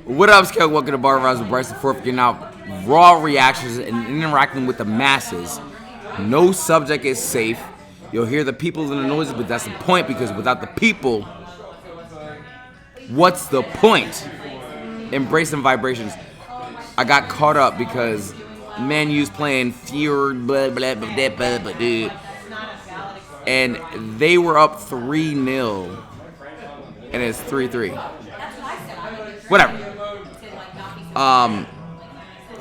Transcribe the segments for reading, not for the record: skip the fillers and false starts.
What up, Skel? Welcome to Bar Rise with Bryce the Fourth. Getting out raw reactions and interacting with the masses. No subject is safe. You'll hear the people and the noises, but that's the point, because without the people, what's the point? Embracing vibrations. I got caught up because Man U's playing Fear, blah, blah, blah, blah, blah, blah, blah, and they were up 3-0, and it's 3-3. Whatever.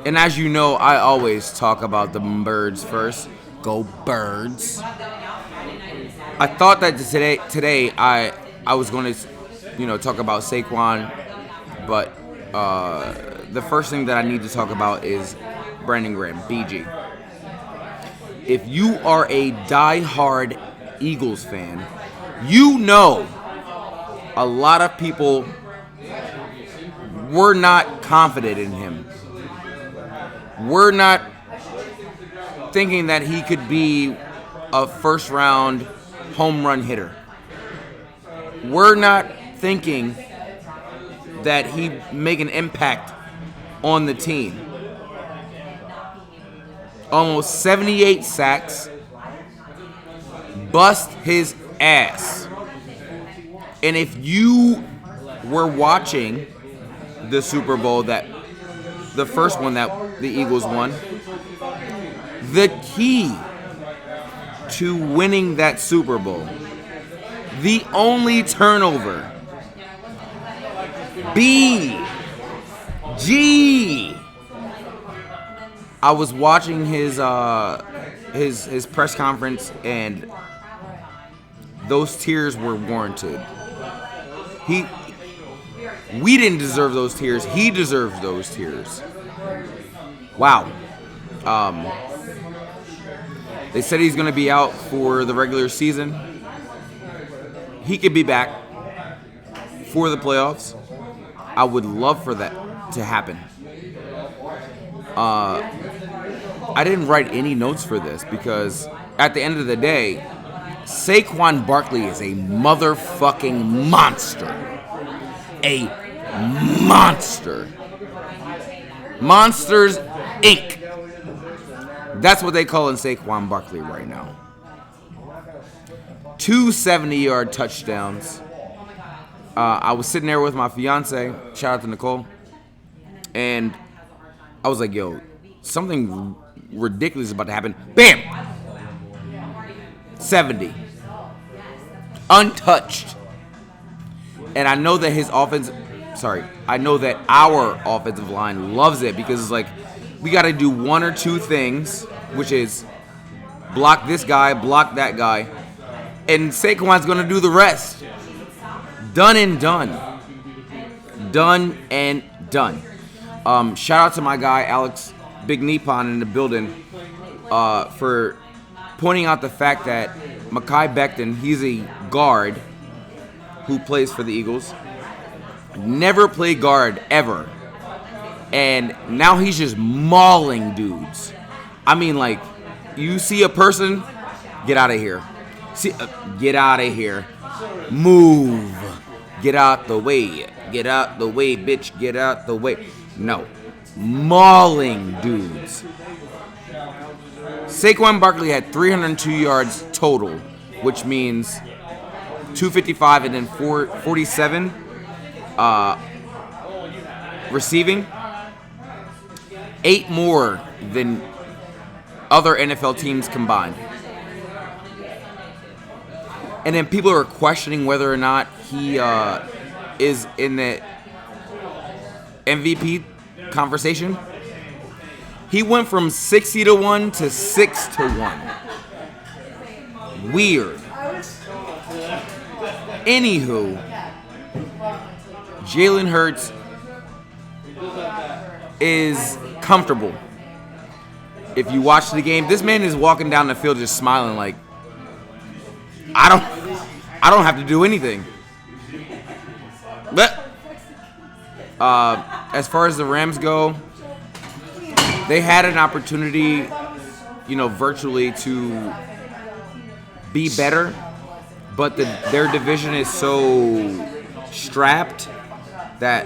And as you know, I always talk about the birds first. Go Birds. I thought that today I was going to, talk about Saquon, but the first thing that I need to talk about is Brandon Graham, BG. If you are a die-hard Eagles fan, you know a lot of people were not confident in him. We're not thinking that he could be a first-round home run hitter. We're not thinking that he'd make an impact on the team. Almost 78 sacks. Bust his ass. And if you were watching the Super Bowl, the first one that the Eagles won, the key to winning that Super Bowl, the only turnover, BG. I was watching his press conference, and those tears were warranted. We didn't deserve those tears. He deserves those tears. Wow. They said he's going to be out for the regular season. He could be back for the playoffs. I would love for that to happen. I didn't write any notes for this because at the end of the day, Saquon Barkley is a motherfucking monster. A monster. Monsters, Inc. That's what they call in Saquon Barkley right now. 2 70-yard touchdowns. I was sitting there with my fiance, shout out to Nicole, and I was like, yo, something ridiculous is about to happen. Bam! 70. Untouched. And I know that our offensive line loves it, because it's like, we got to do one or two things, which is block this guy, block that guy, and Saquon's going to do the rest. Done and done. Done and done. Shout out to my guy, Alex Big Nippon, in the building, for pointing out the fact that Mekhi Becton, he's a guard who plays for the Eagles, never played guard ever, and now he's just mauling dudes. I mean, like, you see a person, get out of here. Get out of here. Move. Get out the way. Get out the way, bitch. Get out the way. No. Mauling dudes. Saquon Barkley had 302 yards total, which means 255 and then 447 receiving. 8 more than other NFL teams combined. And then people are questioning whether or not he is in the MVP conversation. He went from 60-1 to 6-1. Weird. Anywho, Jalen Hurts is comfortable. If you watch the game, this man is walking down the field just smiling like, I don't have to do anything. But as far as the Rams go, they had an opportunity, virtually to be better, but their division is so strapped that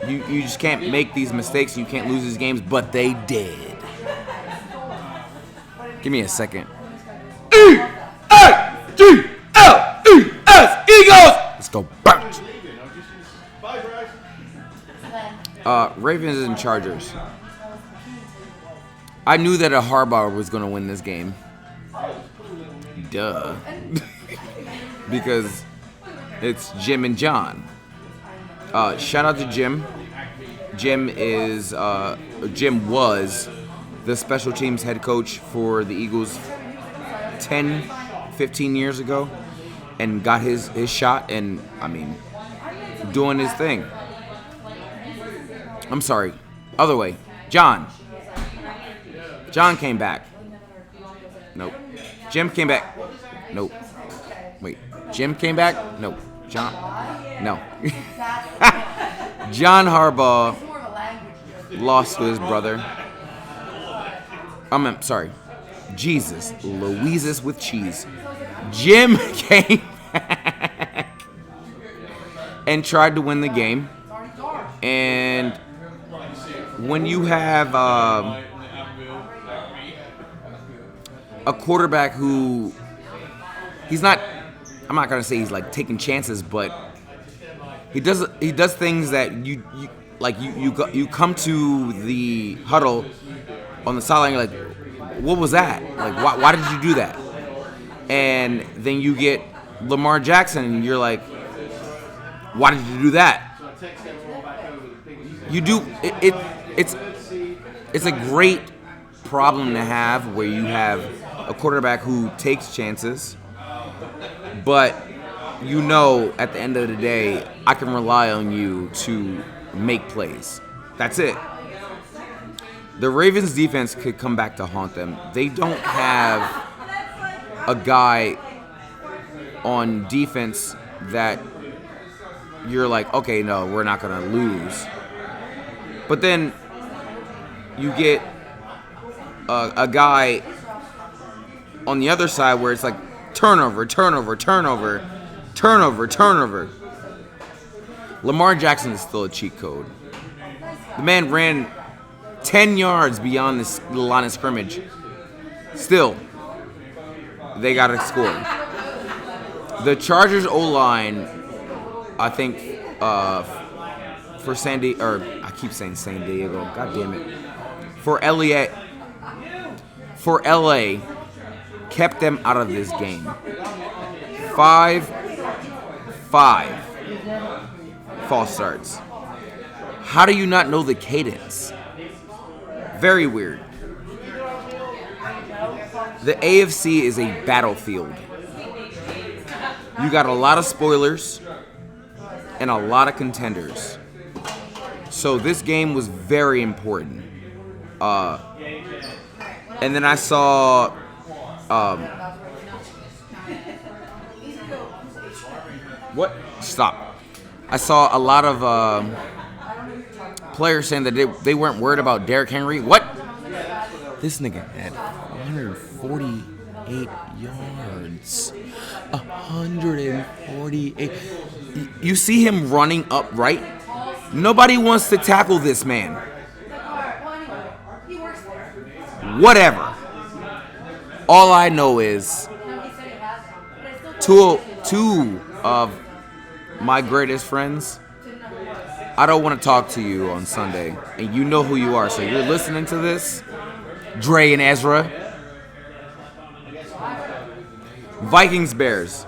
you just can't make these mistakes and you can't lose these games, but they did. Give me a second. E-A-G-L-E-S, Eagles! Let's go Birds. Ravens and Chargers. I knew that a Harbaugh was going to win this game. Duh. Because it's Jim and John. Shout out to Jim. Jim was the special teams head coach for the Eagles 10, 15 years ago and got his shot and, doing his thing. I'm sorry. Other way. John came back. Nope. Jim came back. Nope. Wait. Jim came back? Nope. John? No. John Harbaugh lost to his brother. I'm sorry. Jesus. Louises with cheese. Jim came back and tried to win the game. And when you have a quarterback who he's not, I'm not gonna say he's like taking chances, but he does things that you come to the huddle on the sideline, you're like, what was that? Like, why did you do that? And then you get Lamar Jackson, and you're like, why did you do that? You do it's a great problem to have where you have a quarterback who takes chances, but at the end of the day, I can rely on you to make plays. That's it. The Ravens defense could come back to haunt them. They don't have a guy on defense that you're like, okay, no, we're not going to lose. But then you get a guy on the other side where it's like turnover. Lamar Jackson is still a cheat code. The man ran 10 yards beyond the line of scrimmage. Still, they got to score. The Chargers O-line, I think, for I keep saying San Diego. God damn it. For LA, kept them out of this game. 5 false starts. How do you not know the cadence? Very weird. The AFC is a battlefield. You got a lot of spoilers and a lot of contenders. So this game was very important. And then I saw what? Stop. I saw a lot of players saying that they weren't worried about Derrick Henry. What? This nigga had 148 yards. 148. You see him running upright? Nobody wants to tackle this man. Whatever. All I know is two of my greatest friends, I don't want to talk to you on Sunday, and you know who you are, so you're listening to this, Dre and Ezra. Vikings Bears.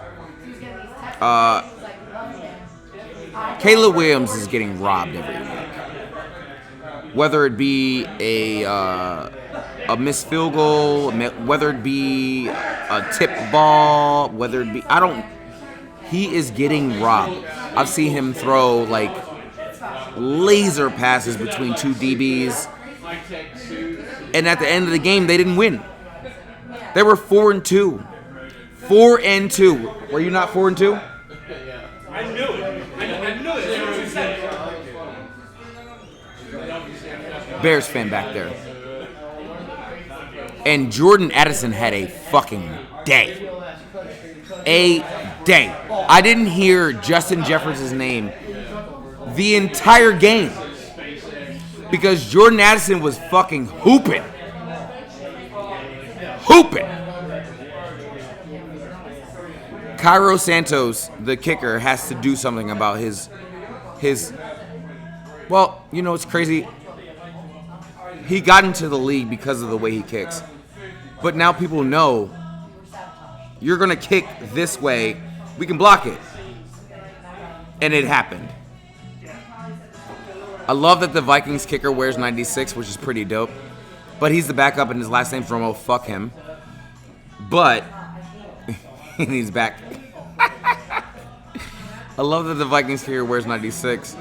Caleb Williams is getting robbed every week. Whether it be a missed field goal, whether it be a tip ball, whether it be he is getting robbed. I've seen him throw like laser passes between two DBs, and at the end of the game, they didn't win. They were 4-2. 4-2. Were you not 4-2? I knew it. I knew it. Bears fan back there. And Jordan Addison had a fucking day. A day. I didn't hear Justin Jefferson's name the entire game because Jordan Addison was fucking hooping. Cairo Santos, the kicker, has to do something about his. Well, you know, it's crazy. He got into the league because of the way he kicks. But now people know you're going to kick this way. We can block it. And it happened. I love that the Vikings kicker wears 96, which is pretty dope. But he's the backup and his last name's Romo. Fuck him. But he's back. I love that the Vikings kicker wears 96.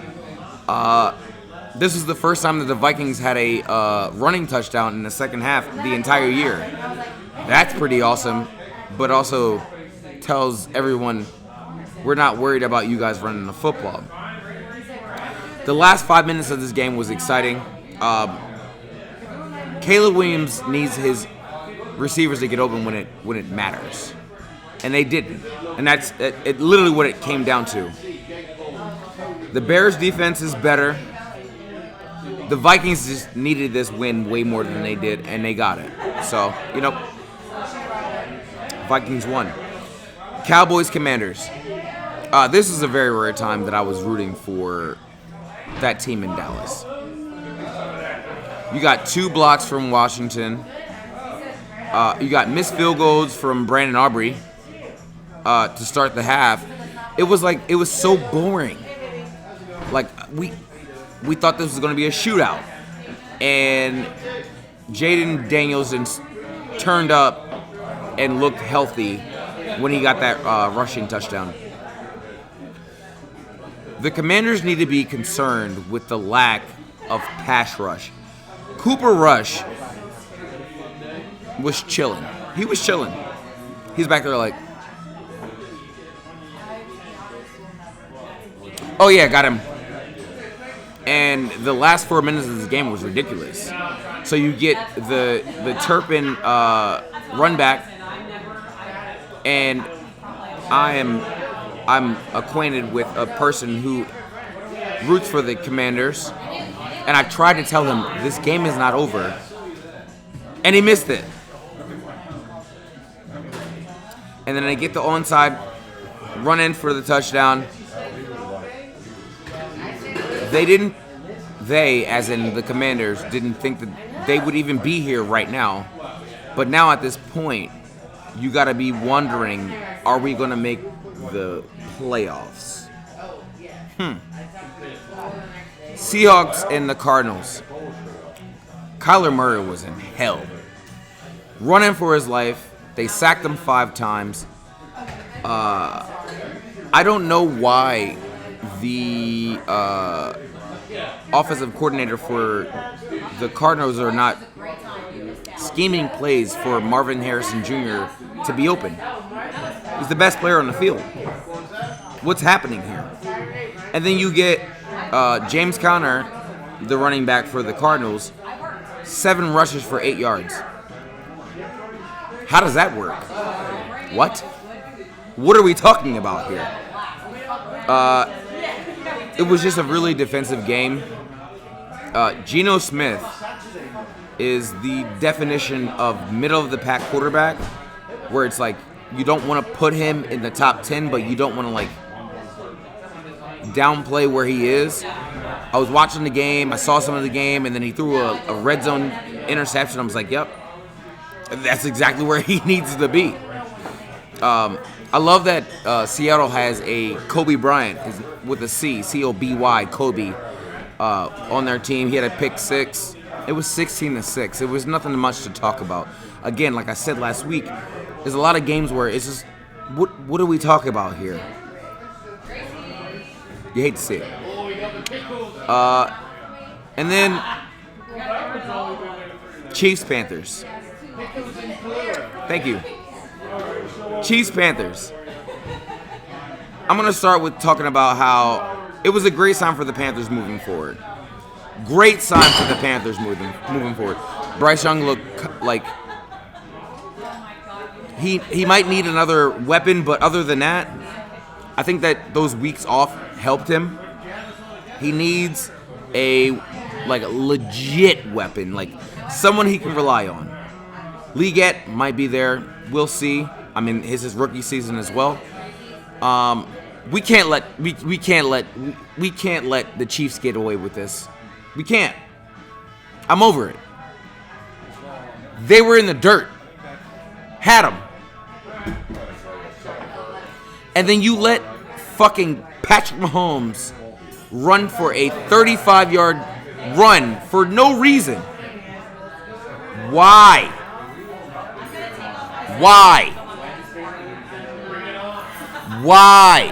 This was the first time that the Vikings had a running touchdown in the second half the entire year. That's pretty awesome, but also tells everyone we're not worried about you guys running the football. The last 5 minutes of this game was exciting. Caleb Williams needs his receivers to get open when it matters, and they didn't. And that's it literally what it came down to. The Bears' defense is better. The Vikings just needed this win way more than they did, and they got it. So, you know, Vikings won. Cowboys, Commanders. This is a very rare time that I was rooting for that team in Dallas. You got 2 blocks from Washington. You got missed field goals from Brandon Aubrey to start the half. It was so boring. Like we thought this was going to be a shootout, and Jaden Danielson turned up and looked healthy when he got that rushing touchdown. The Commanders need to be concerned with the lack of pass rush. Cooper Rush was chilling. He was chilling. He's back there like, oh yeah, got him. And the last 4 minutes of this game was ridiculous. So you get the Turpin run back, and I'm acquainted with a person who roots for the Commanders, and I tried to tell him this game is not over, and he missed it. And then I get the onside, run in for the touchdown. They, as in the Commanders, didn't think that they would even be here right now. But now at this point, you got to be wondering, are we going to make the playoffs? Seahawks and the Cardinals. Kyler Murray was in hell. Running for his life. They sacked him 5 times. I don't know why the offensive coordinator for the Cardinals are not scheming plays for Marvin Harrison Jr. to be open. He's the best player on the field. What's happening here? And then you get James Conner, the running back for the Cardinals, 7 rushes for 8 yards. How does that work? What are we talking about here? It was just a really defensive game. Geno Smith is the definition of middle-of-the-pack quarterback, where it's like you don't want to put him in the top 10, but you don't want to, like, downplay where he is. I was watching the game. I saw some of the game, and then he threw a red zone interception. I was like, yep, that's exactly where he needs to be. I love that Seattle has a Kobe Bryant with a C, C-O-B-Y, Kobe, on their team. He had a pick 6. It was 16-6. It was nothing much to talk about. Again, like I said last week, there's a lot of games where it's just, what are we talking about here? You hate to see it. And then Chiefs-Panthers. Thank you. Chiefs-Panthers. I'm going to start with talking about how it was a great sign for the Panthers moving forward. Great sign for the Panthers moving forward. Bryce Young looked like he might need another weapon, but other than that, I think that those weeks off helped him. He needs a legit weapon, like someone he can rely on. Leggett might be there. We'll see. I mean, his rookie season as well. We can't let the Chiefs get away with this. We can't. I'm over it. They were in the dirt. Had them. And then you let fucking Patrick Mahomes run for a 35-yard run for no reason. Why? Why? Why?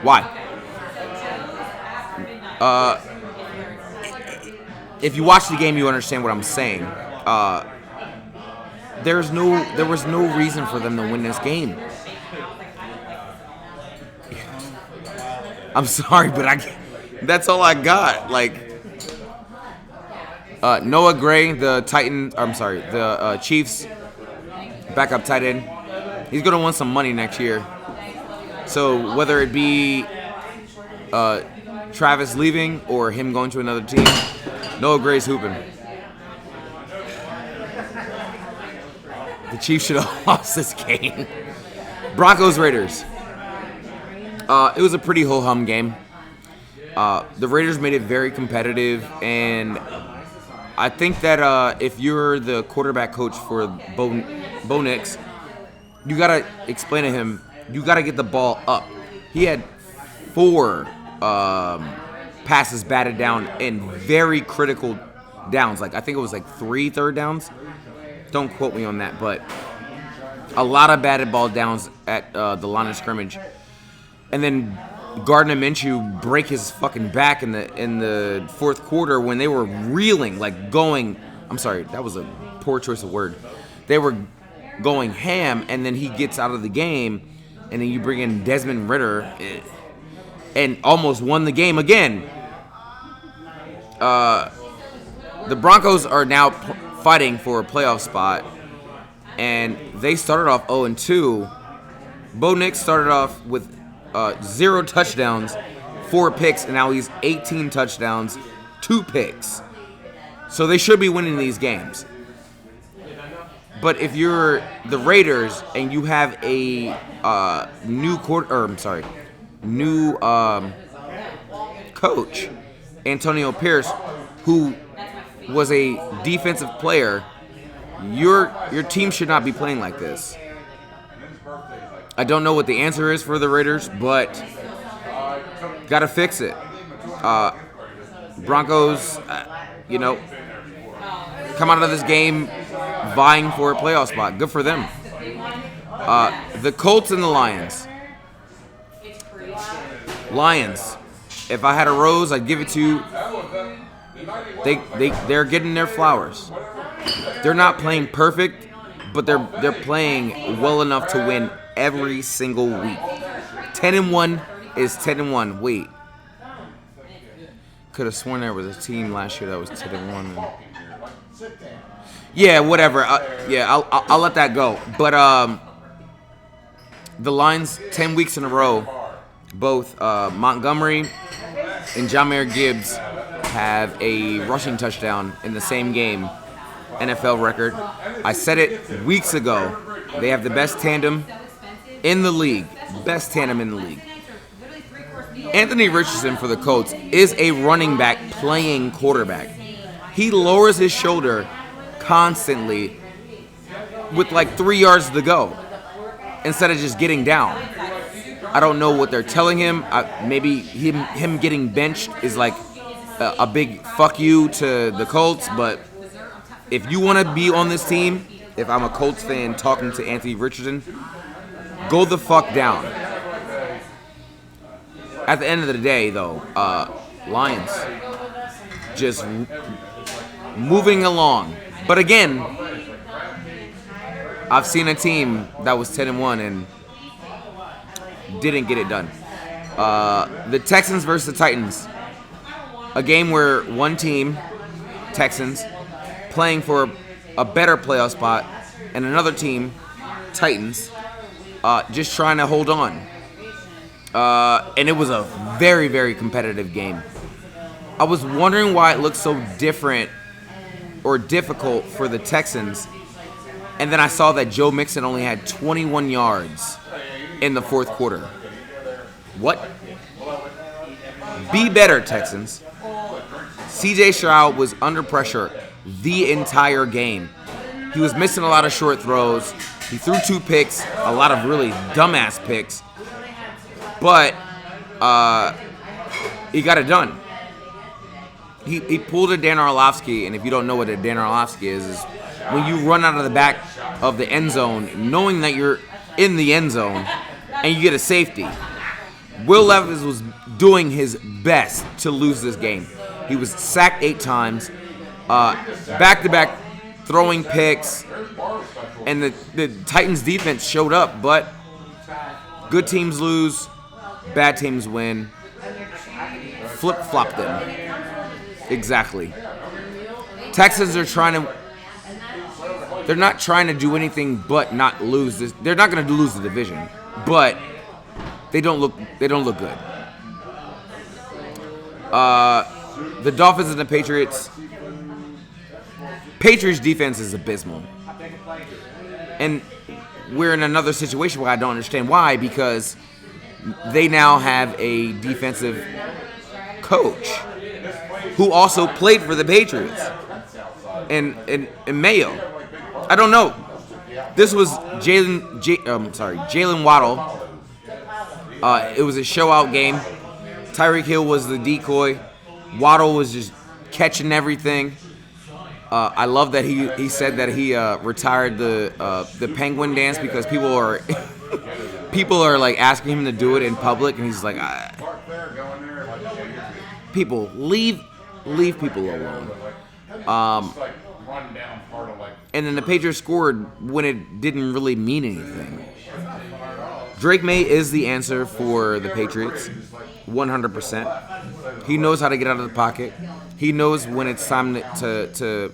Why? If you watch the game, you understand what I'm saying. There was no reason for them to win this game. I'm sorry, but that's all I got. Noah Gray, the Chiefs backup tight end, he's gonna win some money next year. So whether it be Travis leaving or him going to another team, Noah Gray's hooping. The Chiefs should have lost this game. Broncos Raiders. It was a pretty ho-hum game. The Raiders made it very competitive, and I think that if you're the quarterback coach for Bo Nix, you gotta explain to him, you gotta get the ball up. He had 4 passes batted down in very critical downs. I think it was 3 third downs. Don't quote me on that, but a lot of batted ball downs at the line of scrimmage. And then Gardner Minshew break his fucking back in the fourth quarter when they were reeling, going. I'm sorry, that was a poor choice of word. They were going ham, and then he gets out of the game, and then you bring in Desmond Ridder, and almost won the game again. The Broncos are now fighting for a playoff spot, and they started off 0-2. Bo Nix started off with 0 touchdowns, 4 picks, and now he's 18 touchdowns, 2 picks. So they should be winning these games. But if you're the Raiders and you have a new coach, Antonio Pierce, who was a defensive player, your team should not be playing like this. I don't know what the answer is for the Raiders, but gotta fix it. Broncos, come out of this game vying for a playoff spot. Good for them. The Colts and the Lions. Lions. If I had a rose, I'd give it to. They're getting their flowers. They're not playing perfect, but they're playing well enough to win every single week. 10-1 is 10-1. Wait. Could have sworn there was a team last year that was 10-1. Yeah, whatever. I'll let that go. But the Lions, 10 weeks in a row, both Montgomery and Jahmyr Gibbs have a rushing touchdown in the same game. NFL record. I said it weeks ago. They have the best tandem in the league. Best tandem in the league. Anthony Richardson for the Colts is a running back playing quarterback. He lowers his shoulder constantly with 3 yards to go instead of just getting down. I don't know what they're telling him. Maybe him getting benched is a big fuck you to the Colts, but if you want to be on this team, if I'm a Colts fan talking to Anthony Richardson, go the fuck down. At the end of the day, though, Lions just moving along. But again, I've seen a team that was 10-1 and didn't get it done. The Texans versus the Titans. A game where one team, Texans, playing for a better playoff spot, and another team, Titans, just trying to hold on. and it was a very, very competitive game. I was wondering why it looked so different or difficult for the Texans, and then I saw that Joe Mixon only had 21 yards in the fourth quarter. What? Be better, Texans. C.J. Stroud was under pressure the entire game. He was missing a lot of short throws. He threw 2 picks, a lot of really dumbass picks. But he got it done. He pulled a Dan Orlovsky, and if you don't know what a Dan Orlovsky is when you run out of the back of the end zone, knowing that you're in the end zone, and you get a safety. Will Levis was doing his best to lose this game. He was sacked 8 times, back-to-back throwing picks, and the Titans defense showed up, but good teams lose, bad teams win. Flip-flop them. Exactly. Texans are they're not trying to do anything but not lose this. They're not going to lose the division, but they don't look good. The Dolphins and the Patriots. Patriots defense is abysmal. And we're in another situation where I don't understand why, because they now have a defensive coach who also played for the Patriots and Mayo. I don't know. This was Jalen Waddle. It was a show-out game. Tyreek Hill was the decoy. Waddle was just catching everything. I love that he said that he retired the penguin dance because people are like asking him to do it in public, and he's like, people leave people alone. And then the Patriots scored when it didn't really mean anything. Drake May is the answer for the Patriots, 100%. He knows how to get out of the pocket. He knows when it's time to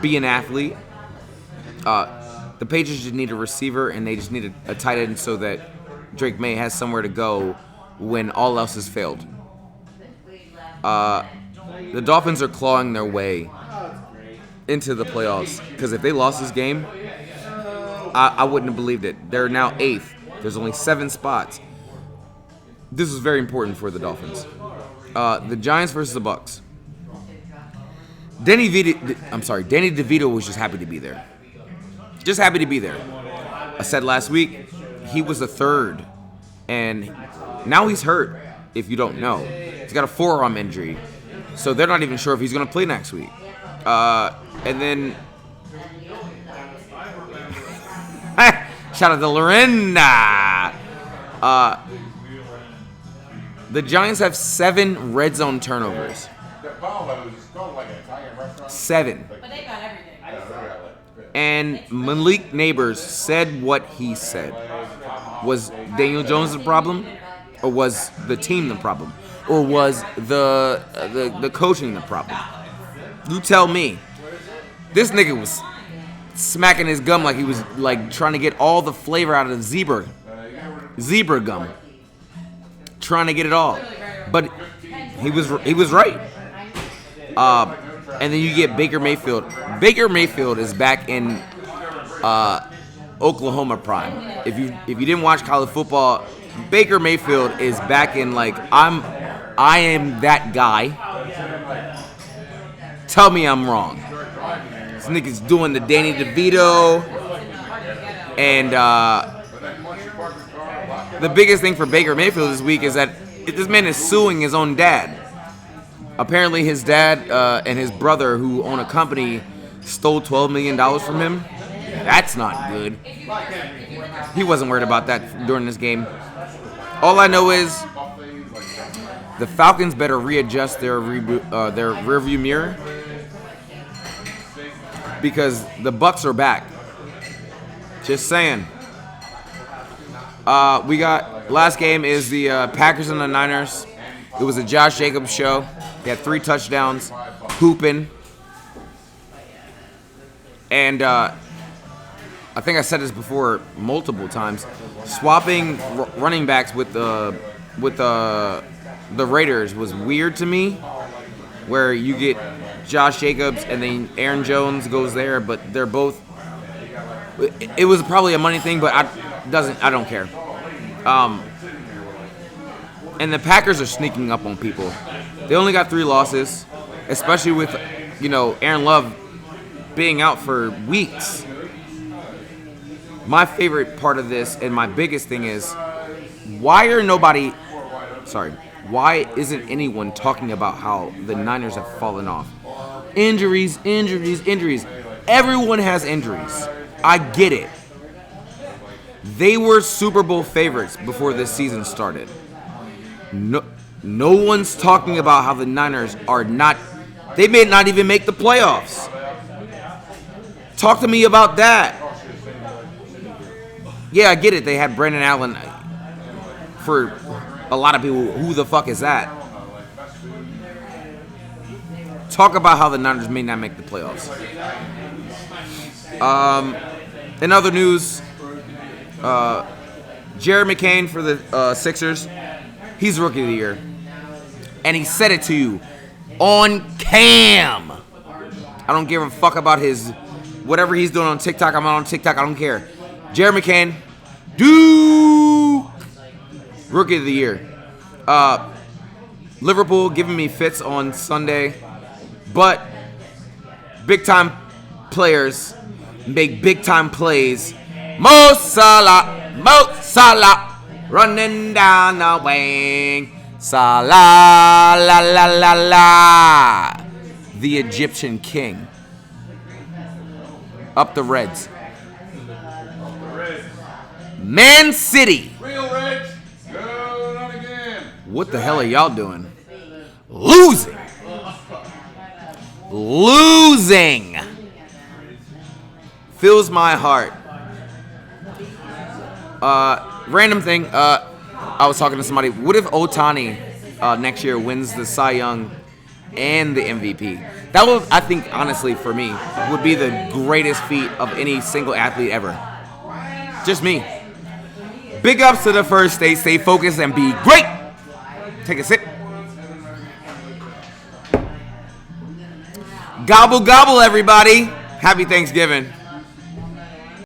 be an athlete. The Patriots just need a receiver, and they just need a tight end so that Drake May has somewhere to go when all else has failed. The Dolphins are clawing their way into the playoffs, because if they lost this game, I wouldn't have believed it. They're now 8th. There's only 7 spots. This is very important for the Dolphins. The Giants versus the Bucs. Danny DeVito was just happy to be there. Just happy to be there. I said last week, he was a third, and now he's hurt, if you don't know. He's got a forearm injury, so they're not even sure if he's going to play next week. And then, shout out to Lorena. The Giants have 7 red zone turnovers. 7. But they got everything. And Malik Neighbors said what he said. Was Daniel Jones the problem? Or was the team the problem? Or was the coaching the problem? You tell me. This nigga was smacking his gum like he was like trying to get all the flavor out of the zebra gum. Trying to get it all. But he was right. And then you get Baker Mayfield. Baker Mayfield is back in Oklahoma prime. If you didn't watch college football, Baker Mayfield is back in like I am that guy. Tell me I'm wrong. This nigga's doing the Danny DeVito, and the biggest thing for Baker Mayfield this week is that this man is suing his own dad. Apparently his dad and his brother, who own a company, stole $12 million from him. That's not good. He wasn't worried about that during this game. All I know is the Falcons better readjust their rearview mirror, because the Bucs are back. Just saying. We got last game is the Packers and the Niners. It was a Josh Jacobs show. He had 3 touchdowns, hooping. And I I think I said this before multiple times. Swapping running backs with the Raiders was weird to me, where you get Josh Jacobs and then Aaron Jones goes there, but they're both. It was probably a money thing, but I don't care. And the Packers are sneaking up on people. They only got 3 losses, especially with Aaron Love being out for weeks. My favorite part of this and my biggest thing is why isn't anyone talking about how the Niners have fallen off? Injuries. Everyone has injuries. I get it. They were Super Bowl favorites before this season started. No one's talking about how the Niners are not. They may not even make the playoffs. Talk to me about that. Yeah, I get it. They had Brandon Allen. For a lot of people, who the fuck is that? Talk about how the Niners may not make the playoffs. In other news, Jared McCain for the Sixers, he's Rookie of the Year. And he said it to you on cam. I don't give a fuck about his whatever he's doing on TikTok. I'm not on TikTok. I don't care. Jared McCain, Rookie of the Year. Liverpool giving me fits on Sunday, but big time players make big time plays. Mo Salah, running down the wing. Salah, la la la la. The Egyptian king. Up the Reds. Man City. Real Reds. Go not again. What the hell are y'all doing? Losing. Fills my heart. Random thing. I was talking to somebody. What if Ohtani next year wins the Cy Young and the MVP? That would, I think, honestly, for me, would be the greatest feat of any single athlete ever. Just me. Big ups to the first state. Stay focused and be great. Take a sip. Gobble, gobble, everybody. Happy Thanksgiving.